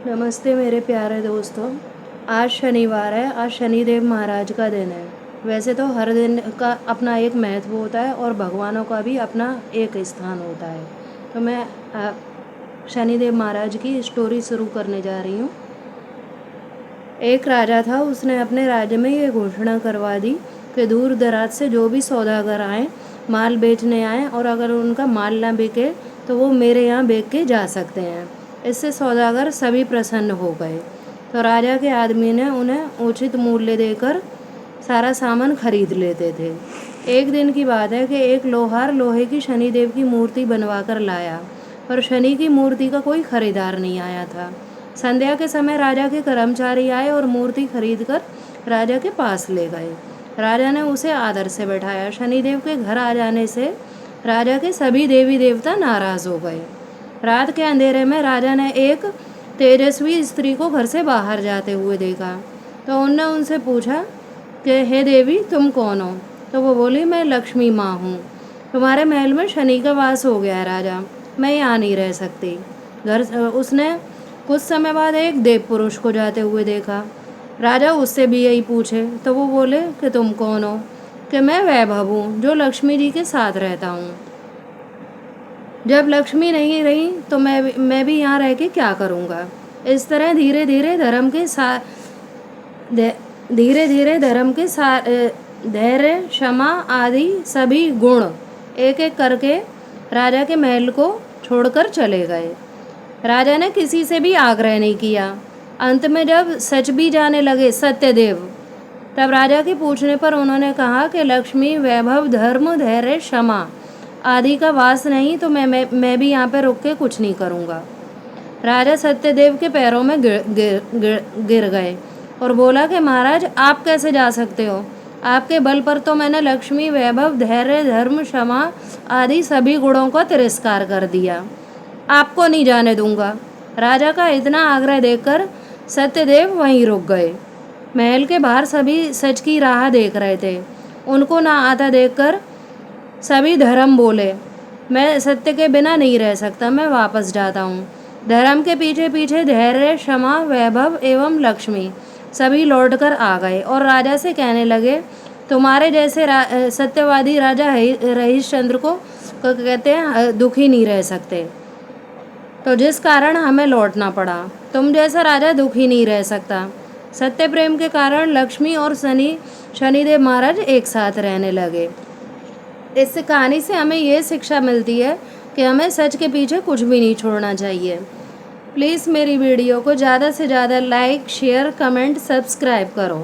नमस्ते मेरे प्यारे दोस्तों। आज शनिवार है। आज शनिदेव महाराज का दिन है। वैसे तो हर दिन का अपना एक महत्व होता है और भगवानों का भी अपना एक स्थान होता है। तो मैं शनिदेव महाराज की स्टोरी शुरू करने जा रही हूँ। एक राजा था, उसने अपने राज्य में ये घोषणा करवा दी कि दूर दराज से जो भी सौदागर आए, माल बेचने आए और अगर उनका माल ना बिके तो वो मेरे यहाँ बेच के जा सकते हैं। इससे सौदागर सभी प्रसन्न हो गए। तो राजा के आदमी ने उन्हें उचित मूल्य देकर सारा सामान खरीद लेते थे। एक दिन की बात है कि एक लोहार लोहे की शनिदेव की मूर्ति बनवा कर लाया, पर शनि की मूर्ति का कोई खरीदार नहीं आया था। संध्या के समय राजा के कर्मचारी आए और मूर्ति खरीदकर राजा के पास ले गए। राजा ने उसे आदर से बैठाया। शनिदेव के घर आ जाने से राजा के सभी देवी देवता नाराज हो गए। रात के अंधेरे में राजा ने एक तेजस्वी स्त्री को घर से बाहर जाते हुए देखा। तो उनने उनसे पूछा कि हे देवी, तुम कौन हो? तो वो बोली, मैं लक्ष्मी माँ हूँ। तुम्हारे महल में शनि का वास हो गया है राजा, मैं यहाँ नहीं रह सकती। उसने कुछ समय बाद एक देव पुरुष को जाते हुए देखा। राजा उससे भी यही पूछे तो वो बोले कि तुम कौन हो? कि मैं वैभव हूँ, जो लक्ष्मी जी के साथ रहता हूँ। जब लक्ष्मी नहीं रही तो मैं भी यहाँ रह के क्या करूँगा। इस तरह धीरे धीरे धर्म के धैर्य, क्षमा आदि सभी गुण एक एक करके राजा के महल को छोड़कर चले गए। राजा ने किसी से भी आग्रह नहीं किया। अंत में जब सच भी जाने लगे सत्यदेव, तब राजा के पूछने पर उन्होंने कहा कि लक्ष्मी, वैभव, धर्म, धैर्य, क्षमा आदि का वास नहीं तो मैं भी यहाँ पे रुक के कुछ नहीं करूँगा। राजा सत्यदेव के पैरों में गिर गए और बोला कि महाराज, आप कैसे जा सकते हो? आपके बल पर तो मैंने लक्ष्मी, वैभव, धैर्य, धर्म, क्षमा आदि सभी गुणों का तिरस्कार कर दिया। आपको नहीं जाने दूंगा। राजा का इतना आग्रह देखकर सत्यदेव वहीं रुक गए। महल के बाहर सभी सच की राह देख रहे थे। उनको ना आता देखकर सभी धर्म बोले, मैं सत्य के बिना नहीं रह सकता, मैं वापस जाता हूँ। धर्म के पीछे पीछे धैर्य, क्षमा, वैभव एवं लक्ष्मी सभी लौटकर आ गए और राजा से कहने लगे, तुम्हारे जैसे सत्यवादी राजा हरिश्चंद्र को कहते हैं दुखी नहीं रह सकते, तो जिस कारण हमें लौटना पड़ा। तुम जैसा राजा दुखी नहीं रह सकता। सत्य प्रेम के कारण लक्ष्मी और शनिदेव महाराज एक साथ रहने लगे। इस कहानी से हमें ये शिक्षा मिलती है कि हमें सच के पीछे कुछ भी नहीं छोड़ना चाहिए। प्लीज़ मेरी वीडियो को ज़्यादा से ज़्यादा लाइक, शेयर, कमेंट, सब्सक्राइब करो।